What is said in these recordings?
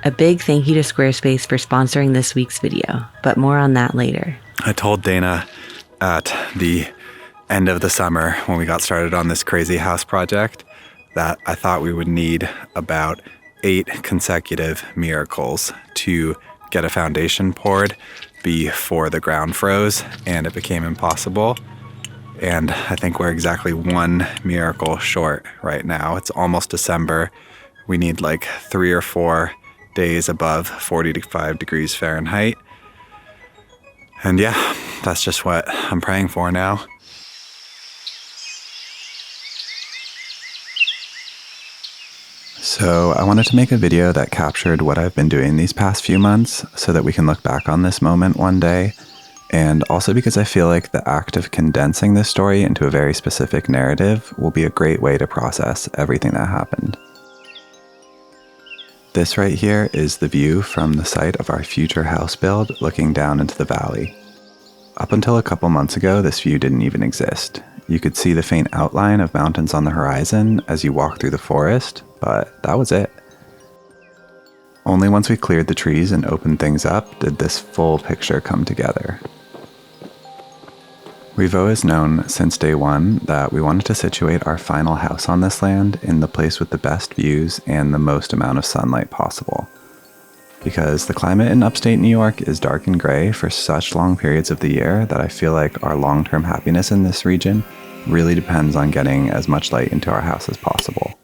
A big thank you to Squarespace for sponsoring this week's video, but more on that later. I told Dana at the end of the summer when we got started on this crazy house project that I thought we would need about 8 consecutive miracles to get a foundation poured before the ground froze and it became impossible. And I think we're exactly 1 miracle short right now. It's almost December. We need like 3 or 4 days above 45 degrees Fahrenheit. And yeah, that's just what I'm praying for now. So I wanted to make a video that captured what I've been doing these past few months so that we can look back on this moment one day. And also because I feel like the act of condensing this story into a very specific narrative will be a great way to process everything that happened. This right here is the view from the site of our future house build looking down into the valley. Up until a couple months ago, this view didn't even exist. You could see the faint outline of mountains on the horizon as you walk through the forest, but that was it. Only once we cleared the trees and opened things up did this full picture come together. We've always known since day one that we wanted to situate our final house on this land in the place with the best views and the most amount of sunlight possible. Because the climate in upstate New York is dark and gray for such long periods of the year that I feel like our long-term happiness in this region really depends on getting as much light into our house as possible.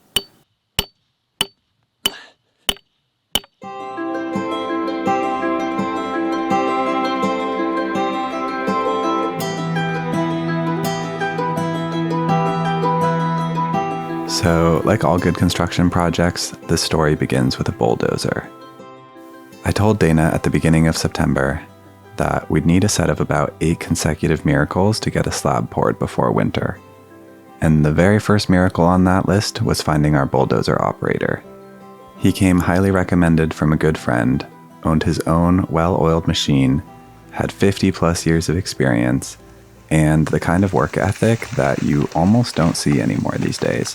So, like all good construction projects, this story begins with a bulldozer. I told Dana at the beginning of September that we'd need a set of about 8 consecutive miracles to get a slab poured before winter. And the very first miracle on that list was finding our bulldozer operator. He came highly recommended from a good friend, owned his own well-oiled machine, had 50 plus years of experience, and the kind of work ethic that you almost don't see anymore these days.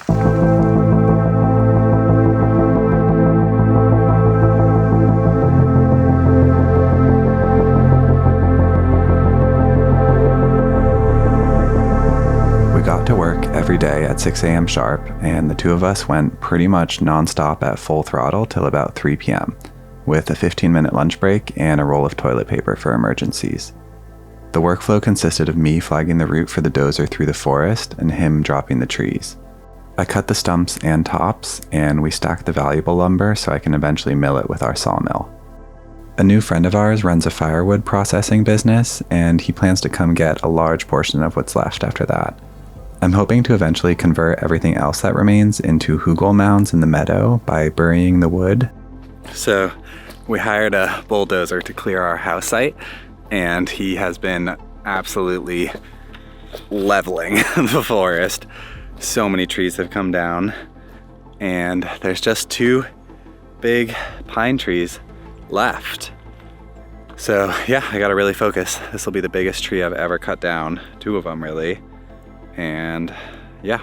We got to work every day at 6 a.m. sharp, and the two of us went pretty much nonstop at full throttle till about 3 p.m., with a 15-minute lunch break and a roll of toilet paper for emergencies. The workflow consisted of me flagging the route for the dozer through the forest and him dropping the trees. I cut the stumps and tops, and we stacked the valuable lumber so I can eventually mill it with our sawmill. A new friend of ours runs a firewood processing business, and he plans to come get a large portion of what's left after that. I'm hoping to eventually convert everything else that remains into hugel mounds in the meadow by burying the wood. So we hired a bulldozer to clear our house site, and he has been absolutely leveling the forest. So many trees have come down, and there's just 2 big pine trees left. So yeah, I gotta really focus. This will be the biggest tree I've ever cut down, 2 of them really. And yeah,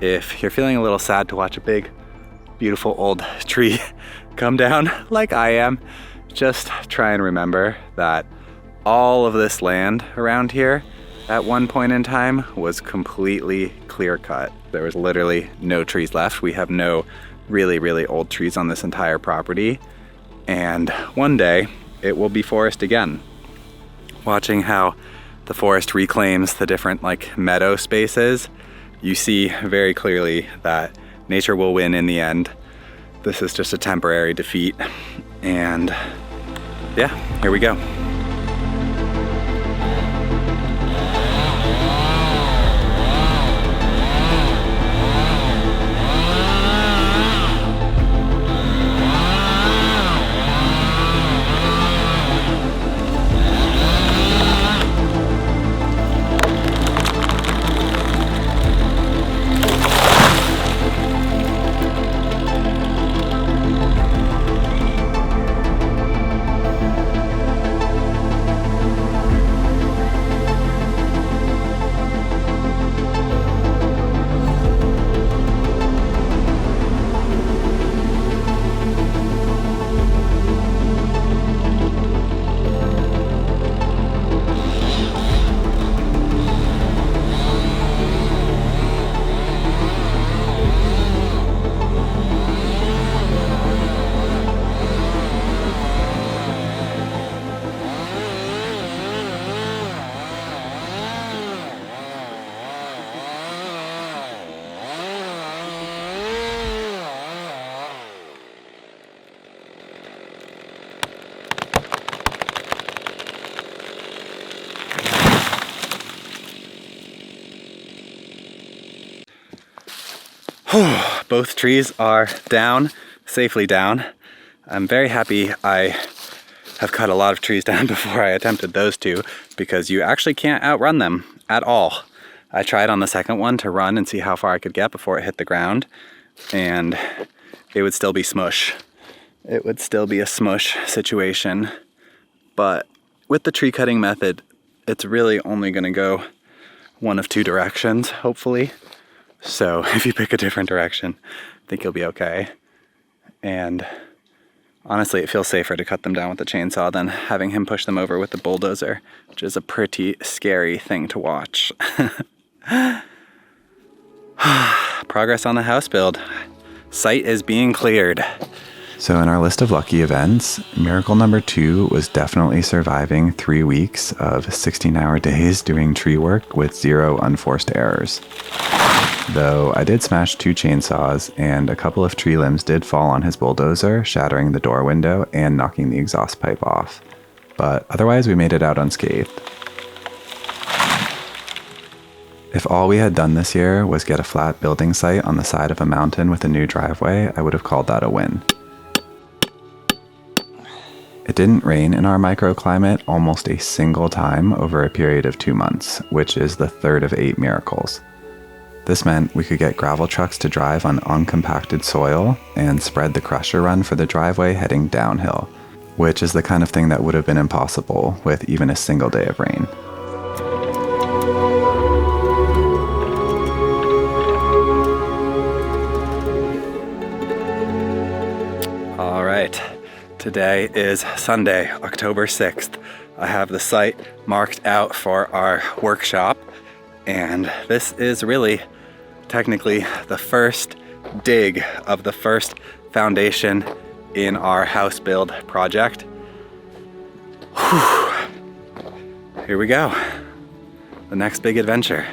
if you're feeling a little sad to watch a big, beautiful old tree come down like I am, just try and remember that all of this land around here at one point in time was completely clear cut. There was literally no trees left. We have no really, really old trees on this entire property. And one day it will be forest again. Watching how the forest reclaims the different meadow spaces, you see very clearly that nature will win in the end. This is just a temporary defeat. And yeah, here we go. both trees are down, safely down. I'm very happy I have cut a lot of trees down before I attempted those two, because you actually can't outrun them at all. I tried on the second one to run and see how far I could get before it hit the ground, and it would still be smush. It would still be a smush situation. But with the tree cutting method, it's really only going to go one of two directions, hopefully. So if you pick a different direction, I think you'll be okay. And honestly, it feels safer to cut them down with the chainsaw than having him push them over with the bulldozer, which is a pretty scary thing to watch. Progress on the house build. Site is being cleared. So in our list of lucky events, miracle number 2 was definitely surviving 3 weeks of 16-hour days doing tree work with 0 unforced errors. Though I did smash 2 chainsaws and a couple of tree limbs did fall on his bulldozer, shattering the door window and knocking the exhaust pipe off. But otherwise we made it out unscathed. If all we had done this year was get a flat building site on the side of a mountain with a new driveway, I would have called that a win. It didn't rain in our microclimate almost a single time over a period of 2 months, which is the third of 8 miracles. This meant we could get gravel trucks to drive on uncompacted soil and spread the crusher run for the driveway heading downhill, which is the kind of thing that would have been impossible with even a single day of rain. All right. Today is Sunday, October 6th. I have the site marked out for our workshop, and this is really technically the first dig of the first foundation in our house build project. Whew. Here we go. The next big adventure.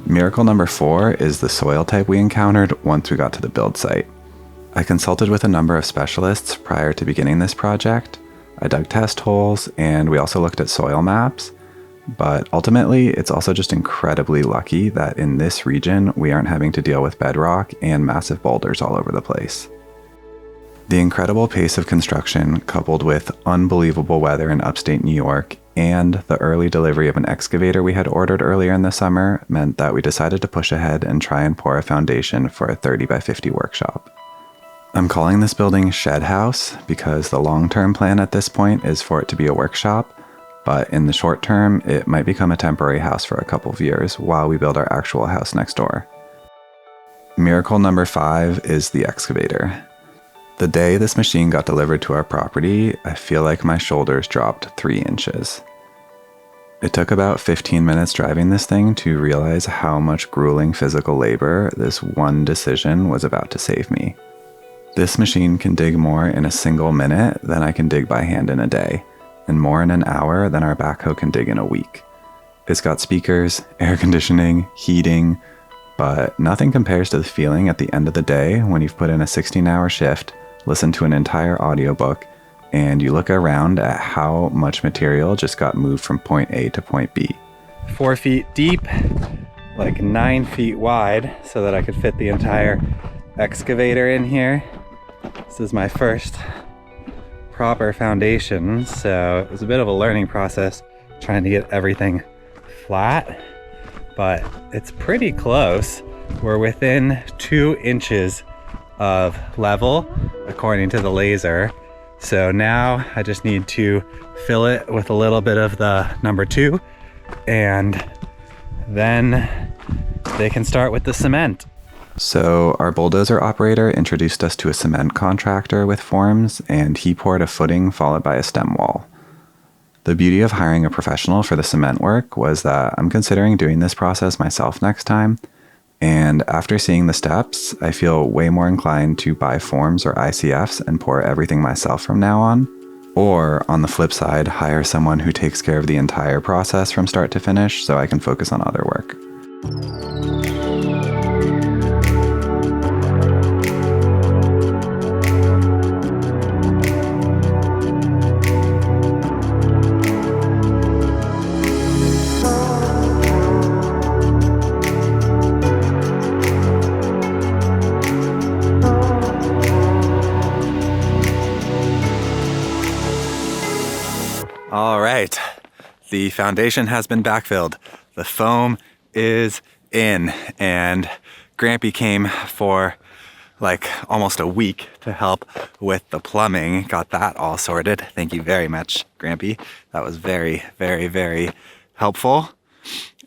Miracle number 4 is the soil type we encountered once we got to the build site. I consulted with a number of specialists prior to beginning this project. I dug test holes and we also looked at soil maps, but ultimately it's also just incredibly lucky that in this region we aren't having to deal with bedrock and massive boulders all over the place. The incredible pace of construction, coupled with unbelievable weather in upstate New York and the early delivery of an excavator we had ordered earlier in the summer, meant that we decided to push ahead and try and pour a foundation for a 30 by 50 workshop. I'm calling this building Shed House because the long-term plan at this point is for it to be a workshop, but in the short term, it might become a temporary house for a couple of years while we build our actual house next door. Miracle number 5 is the excavator. The day this machine got delivered to our property, I feel like my shoulders dropped 3 inches. It took about 15 minutes driving this thing to realize how much grueling physical labor this one decision was about to save me. This machine can dig more in a single minute than I can dig by hand in a day, and more in an hour than our backhoe can dig in a week. It's got speakers, air conditioning, heating, but nothing compares to the feeling at the end of the day when you've put in a 16-hour shift, listen to an entire audiobook, and you look around at how much material just got moved from point A to point B. 4 feet deep, like 9 feet wide, so that I could fit the entire excavator in here. This is my first proper foundation, so it was a bit of a learning process trying to get everything flat, but it's pretty close. We're within 2 inches of level according to the laser. So now I just need to fill it with a little bit of the number 2, and then they can start with the cement. So our bulldozer operator introduced us to a cement contractor with forms, and he poured a footing followed by a stem wall. The beauty of hiring a professional for the cement work was that I'm considering doing this process myself next time. And after seeing the steps, I feel way more inclined to buy forms or ICFs and pour everything myself from now on. Or, on the flip side, hire someone who takes care of the entire process from start to finish so I can focus on other work. the foundation has been backfilled. The foam is in, and Grampy came for like almost a week to help with the plumbing. Got that all sorted. Thank you very much, Grampy. That was very, very, very helpful.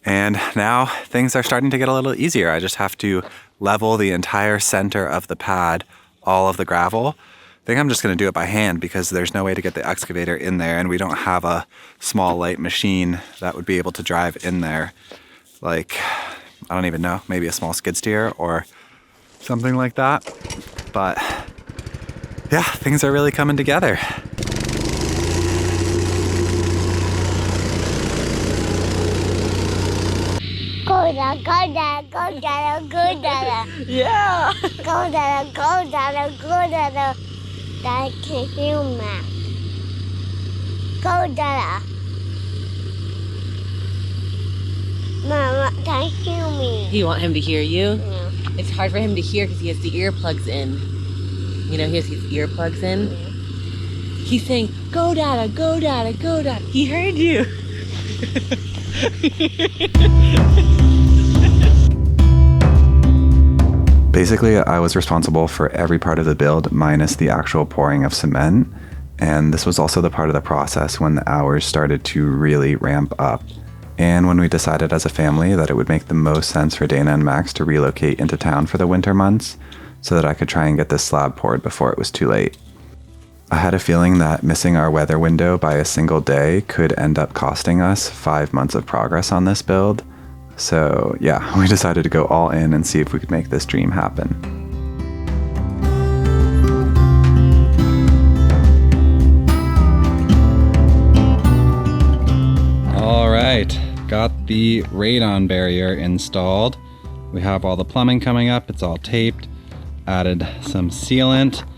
And now things are starting to get a little easier. I just have to level the entire center of the pad, all of the gravel. I think I'm just gonna do it by hand because there's no way to get the excavator in there, and we don't have a small light machine that would be able to drive in there. Like, I don't even know, maybe a small skid steer or something like that. But yeah, things are really coming together. Go down, go down, go down, go down. Yeah. Go down, go down, go down. That can hear me. Go down. Mama, can hear me. You want him to hear you? Yeah. It's hard for him to hear because he has the earplugs in. You know, he has his earplugs in. He's saying, go Dada, go Dada, go Dada. He heard you. Basically, I was responsible for every part of the build minus the actual pouring of cement. And this was also the part of the process when the hours started to really ramp up. And when we decided as a family that it would make the most sense for Dana and Max to relocate into town for the winter months so that I could try and get this slab poured before it was too late. I had a feeling that missing our weather window by a single day could end up costing us 5 months of progress on this build. So yeah, we decided to go all in and see if we could make this dream happen. All right, got the radon barrier installed. We have all the plumbing coming up, it's all taped, added some sealant,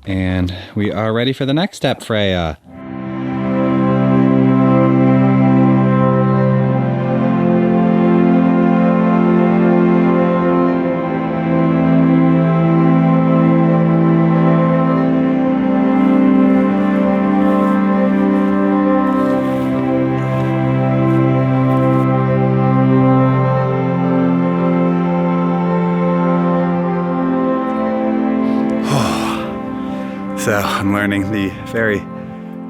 and we are ready for the next step, Freya. So I'm learning the very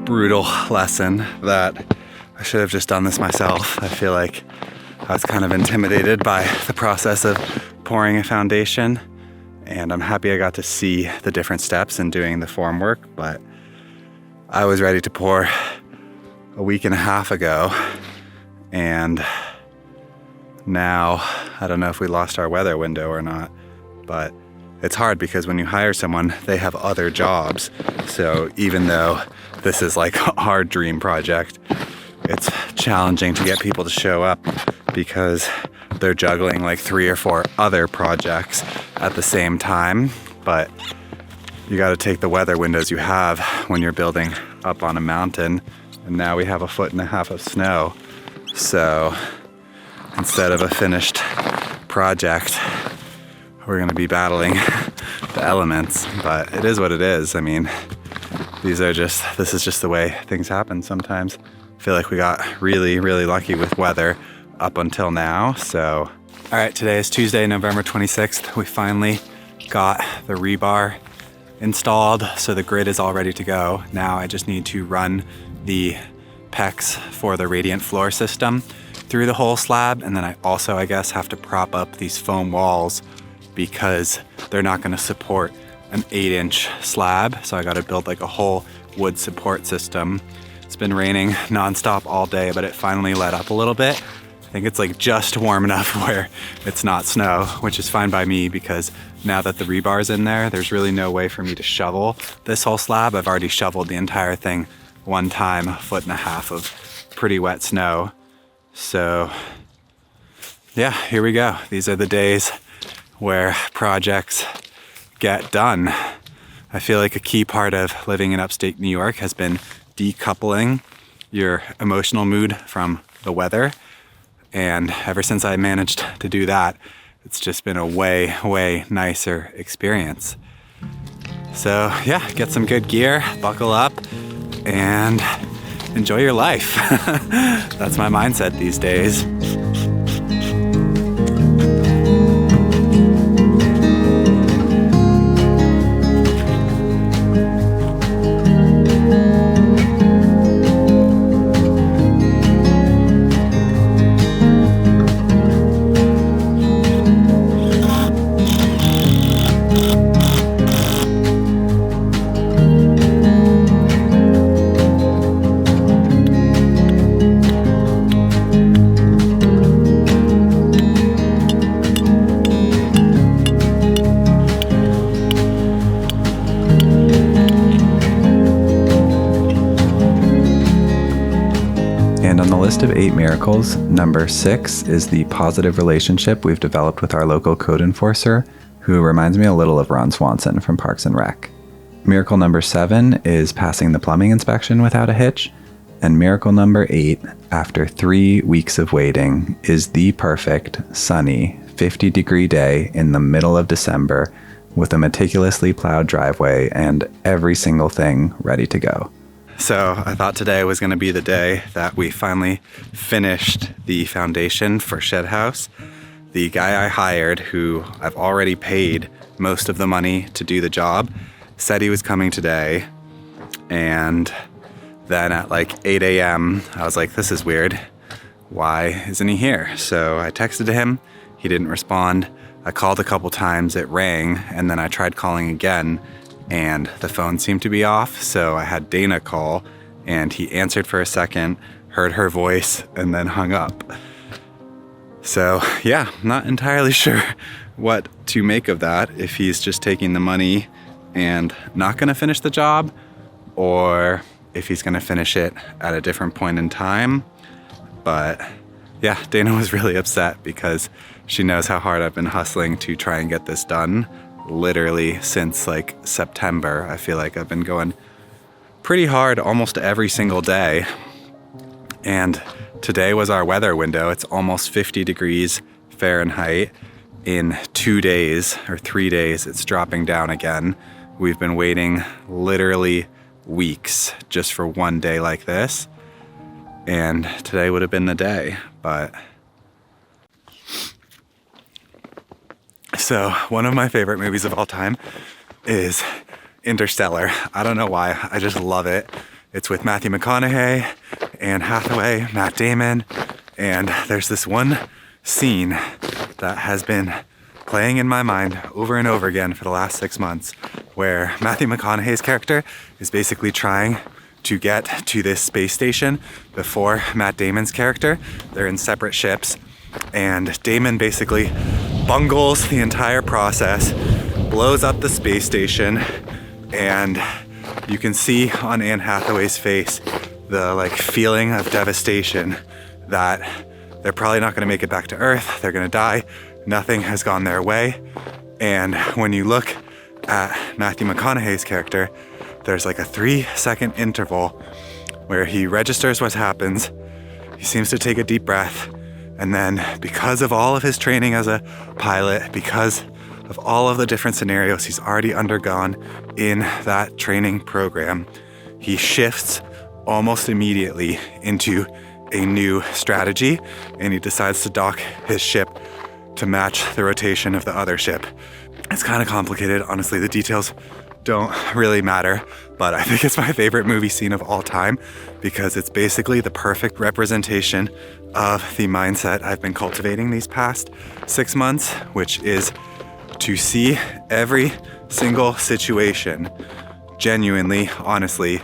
brutal lesson that I should have just done this myself. I feel like I was kind of intimidated by the process of pouring a foundation, and I'm happy I got to see the different steps in doing the form work, but I was ready to pour a week and a half ago, and now I don't know if we lost our weather window or not, but it's hard because when you hire someone, they have other jobs. So even though this is like our dream project, it's challenging to get people to show up because they're juggling like 3 or 4 other projects at the same time. But you got to take the weather windows you have when you're building up on a mountain. And now we have 1.5 feet of snow. So instead of a finished project, we're going to be battling the elements, but it is what it is. I mean, this is just the way things happen sometimes. I feel like we got really, really lucky with weather up until now. So, all right, today is Tuesday, November 26th. We finally got the rebar installed, so the grid is all ready to go. Now I just need to run the PEX for the radiant floor system through the whole slab, and then I also, I guess, have to prop up these foam walls because they're not going to support an 8-inch slab. So I got to build like a whole wood support system. It's been raining nonstop all day, but it finally let up a little bit. I think it's like just warm enough where it's not snow, which is fine by me because now that the rebar's in there, there's really no way for me to shovel this whole slab. I've already shoveled the entire thing one time, 1.5 feet of pretty wet snow. So yeah, here we go. These are the days where projects get done. I feel like a key part of living in upstate New York has been decoupling your emotional mood from the weather. And ever since I managed to do that, it's just been a way, way nicer experience. So yeah, get some good gear, buckle up, and enjoy your life. That's my mindset these days. And on the list of 8 miracles, number 6 is the positive relationship we've developed with our local code enforcer, who reminds me a little of Ron Swanson from Parks and Rec. Miracle number 7 is passing the plumbing inspection without a hitch. And miracle number 8, after 3 weeks of waiting, is the perfect, sunny, 50-degree day in the middle of December with a meticulously plowed driveway and every single thing ready to go. So I thought today was going to be the day that we finally finished the foundation for Shed House. The guy I hired, who I've already paid most of the money to do the job, said he was coming today. And then at like 8 a.m., I was like, this is weird. Why isn't he here? So I texted him. He didn't respond. I called a couple times. It rang. And then I tried calling again, and the phone seemed to be off, so I had Dana call, and he answered for a second, heard her voice, and then hung up. So yeah, not entirely sure what to make of that, if he's just taking the money and not gonna finish the job, or if he's gonna finish it at a different point in time. But yeah, Dana was really upset because she knows how hard I've been hustling to try and get this done. Literally since like September. I feel like I've been going pretty hard almost every single day. And today was our weather window. It's almost 50 degrees Fahrenheit. In 2 days or 3 days, it's dropping down again. We've been waiting literally weeks just for one day like this. And today would have been the day, but so one of my favorite movies of all time is Interstellar. I don't know why, I just love it. It's with Matthew McConaughey, Anne Hathaway, Matt Damon, and there's this one scene that has been playing in my mind over and over again for the last 6 months, where Matthew McConaughey's character is basically trying to get to this space station before Matt Damon's character. They're in separate ships, and Damon basically bungles the entire process, blows up the space station, and you can see on Anne Hathaway's face the like feeling of devastation that they're probably not going to make it back to Earth. They're going to die. Nothing has gone their way. And when you look at Matthew McConaughey's character, there's like a 3-second interval where he registers what happens. He seems to take a deep breath. And then because of all of his training as a pilot, because of all of the different scenarios he's already undergone in that training program, he shifts almost immediately into a new strategy, and he decides to dock his ship to match the rotation of the other ship. It's kind of complicated. Honestly, the details don't really matter, but I think it's my favorite movie scene of all time because it's basically the perfect representation of the mindset I've been cultivating these past 6 months, which is to see every single situation genuinely, honestly,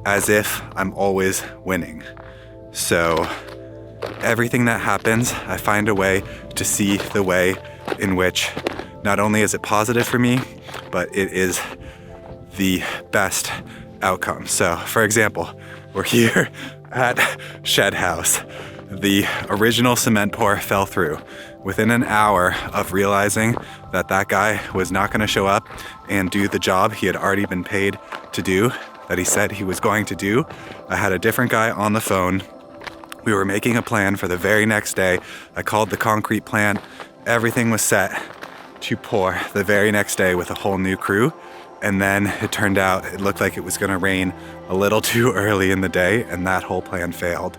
as if I'm always winning. So everything that happens, I find a way to see the way in which not only is it positive for me, but it is the best outcome. So for example, we're here at Shed House. The original cement pour fell through. Within an hour of realizing that that guy was not going to show up and do the job he had already been paid to do, that he said he was going to do, I had a different guy on the phone. We were making a plan for the very next day. I called the concrete plant. Everything was set to pour the very next day with a whole new crew. And then it turned out it looked like it was going to rain a little too early in the day, and that whole plan failed.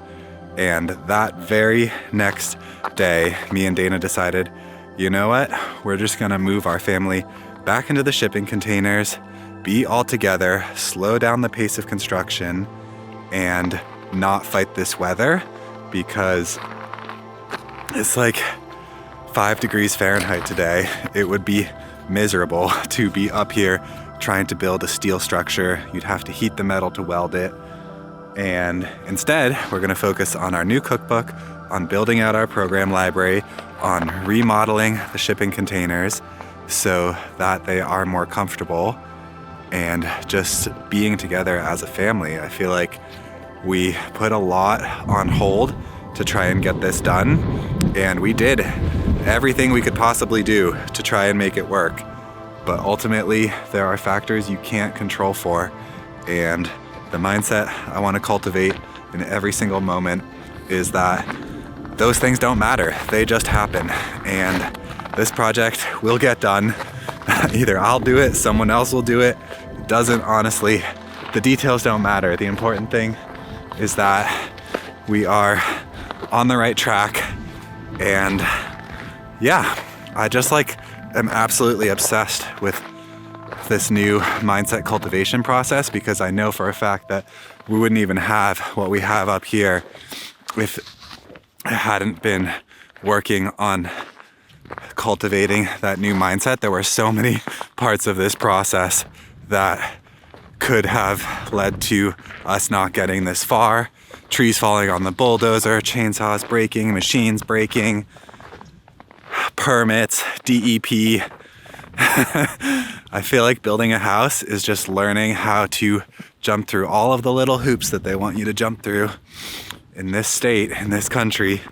And that very next day, me and Dana decided, you know what? We're just going to move our family back into the shipping containers, be all together, slow down the pace of construction, and not fight this weather, because it's like 5 degrees Fahrenheit today. It would be miserable to be up here trying to build a steel structure. You'd have to heat the metal to weld it. And instead, we're going to focus on our new cookbook, on building out our program library, on remodeling the shipping containers so that they are more comfortable, and just being together as a family. I feel like we put a lot on hold to try and get this done, and we did everything we could possibly do to try and make it work. But ultimately, there are factors you can't control for, and the mindset I want to cultivate in every single moment is that those things don't matter. They just happen. And this project will get done. Either I'll do it, someone else will do it. It doesn't, honestly. The details don't matter. The important thing is that we are on the right track. And yeah, I just am absolutely obsessed with this new mindset cultivation process, because I know for a fact that we wouldn't even have what we have up here if I hadn't been working on cultivating that new mindset. There were so many parts of this process that could have led to us not getting this far. Trees falling on the bulldozer, chainsaws breaking, machines breaking, permits, DEP. I feel like building a house is just learning how to jump through all of the little hoops that they want you to jump through in this state, in this country,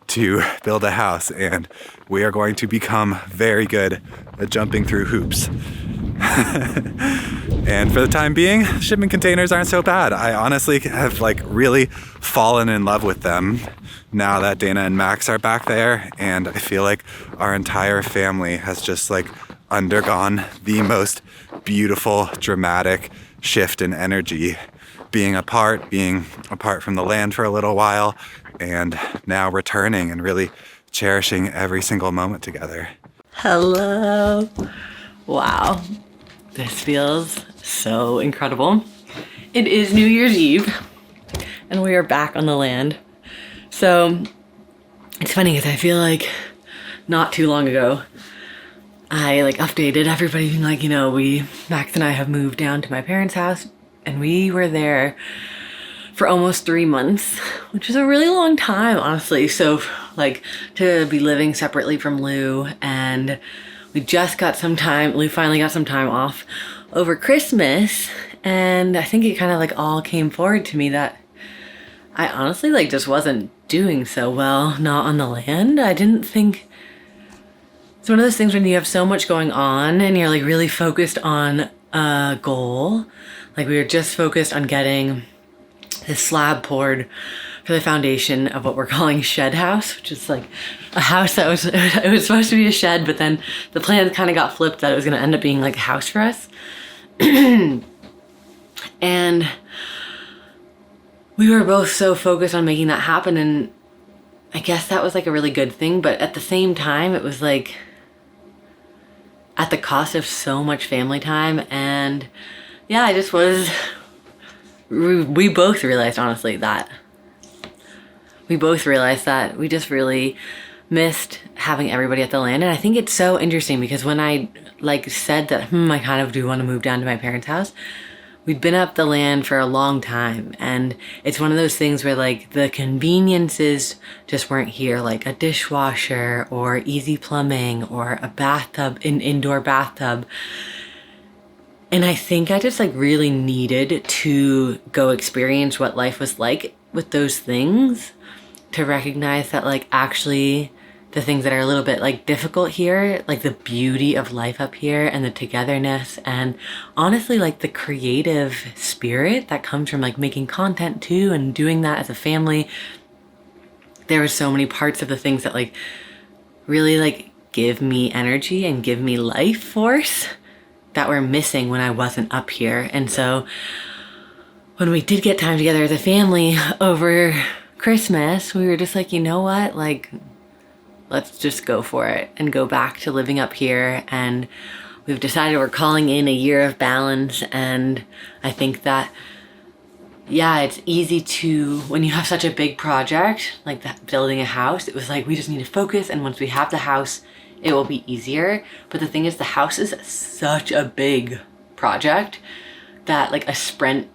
to build a house. And we are going to become very good at jumping through hoops. And for the time being, shipping containers aren't so bad. I honestly have really fallen in love with them now that Dana and Max are back there. And I feel like our entire family has just undergone the most beautiful, dramatic shift in energy, being apart from the land for a little while, and now returning and really cherishing every single moment together. Hello. Wow. This feels so incredible. It is New Year's Eve, and we are back on the land. So it's funny because I feel like not too long ago, I updated everybody being Max and I have moved down to my parents' house, and we were there for almost 3 months, which is a really long time, honestly. So to be living separately from Lou, and we just got some time, Lou finally got some time off over Christmas, and I think it kind of all came forward to me that I honestly just wasn't doing so well not on the land. I didn't think, it's one of those things when you have so much going on and you're really focused on a goal. We were just focused on getting this slab poured for the foundation of what we're calling Shed House, which is a house that it was supposed to be a shed, but then the plan kind of got flipped that it was going to end up being a house for us. And we were both so focused on making that happen, and I guess that was a really good thing, but at the same time it was at the cost of so much family time. And yeah, we both realized, honestly, that we just really missed having everybody at the land. And I think it's so interesting because when I said that, I kind of do want to move down to my parents' house, we'd been up the land for a long time. And it's one of those things where the conveniences just weren't here, a dishwasher or easy plumbing or a bathtub, an indoor bathtub. And I think I just really needed to go experience what life was like with those things, to recognize that actually the things that are a little bit difficult here, the beauty of life up here and the togetherness, and honestly the creative spirit that comes from making content too and doing that as a family. There were so many parts of the things that really give me energy and give me life force that were missing when I wasn't up here. And so when we did get time together as a family over Christmas, we were just like, you know what, like, let's just go for it and go back to living up here. And we've decided we're calling in a year of balance. And I think that, yeah, it's easy to, when you have such a big project like that, building a house, it was like, we just need to focus. And once we have the house, it will be easier. But the thing is, the house is such a big project that like a sprint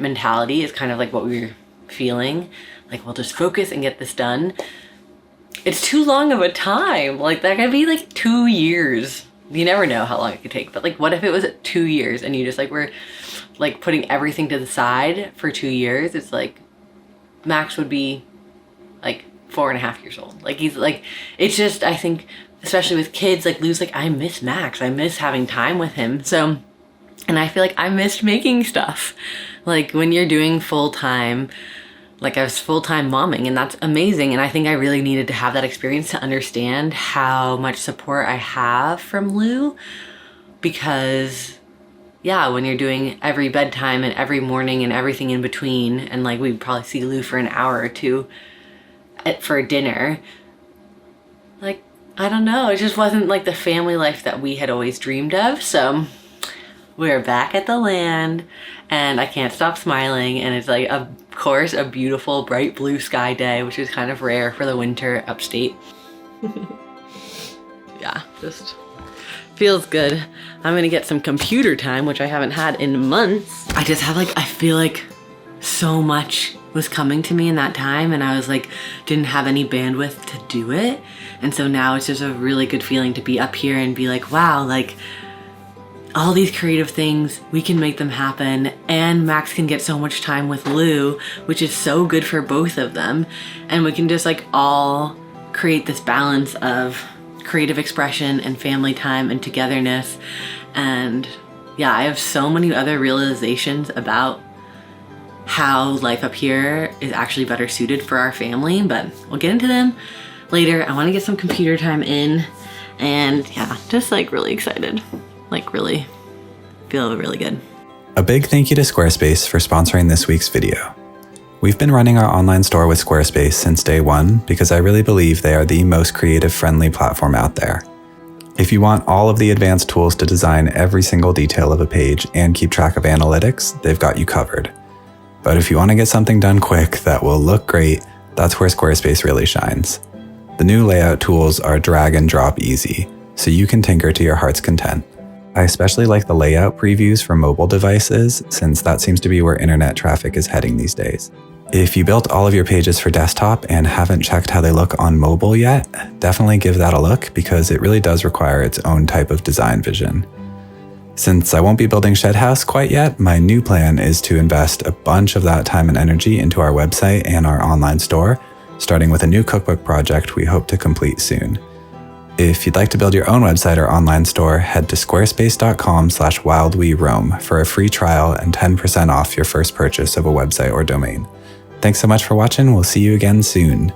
mentality is kind of like what we were feeling. Like, we'll just focus and get this done. It's too long of a time. Like, that could be like 2 years. You never know how long it could take. But like, what if it was 2 years and you just like were like putting everything to the side for 2 years? It's like Max would be like 4.5 years old. Like, he's like, it's just, I think, especially with kids, like Lou's like, I miss Max. I miss having time with him. So, and I feel like I missed making stuff. Like, when you're doing full-time, like I was full-time momming, and that's amazing. And I think I really needed to have that experience to understand how much support I have from Lou, because yeah, when you're doing every bedtime and every morning and everything in between, and like we'd probably see Lou for an hour or two for dinner, like, I don't know, it just wasn't like the family life that we had always dreamed of. So we're back at the land and I can't stop smiling, and it's like, of course, a beautiful bright blue sky day, which is kind of rare for the winter upstate. Yeah, just feels good. I'm gonna get some computer time, which I haven't had in months. I just have like, I feel like so much was coming to me in that time, and I was like, didn't have any bandwidth to do it. And so now it's just a really good feeling to be up here and be like, wow, like all these creative things, we can make them happen, and Max can get so much time with Lou, which is so good for both of them. And we can just like all create this balance of creative expression and family time and togetherness. And yeah, I have so many other realizations about how life up here is actually better suited for our family, but we'll get into them later. I want to get some computer time in, and yeah, just like really excited. Like, really feel really good. A big thank you to Squarespace for sponsoring this week's video. We've been running our online store with Squarespace since day one because I really believe they are the most creative-friendly platform out there. If you want all of the advanced tools to design every single detail of a page and keep track of analytics, they've got you covered. But if you want to get something done quick that will look great, that's where Squarespace really shines. The new layout tools are drag and drop easy, so you can tinker to your heart's content. I especially like the layout previews for mobile devices, since that seems to be where internet traffic is heading these days. If you built all of your pages for desktop and haven't checked how they look on mobile yet, definitely give that a look, because it really does require its own type of design vision. Since I won't be building Shed House quite yet, my new plan is to invest a bunch of that time and energy into our website and our online store, starting with a new cookbook project we hope to complete soon. If you'd like to build your own website or online store, head to squarespace.com/wildweroam for a free trial and 10% off your first purchase of a website or domain. Thanks so much for watching. We'll see you again soon.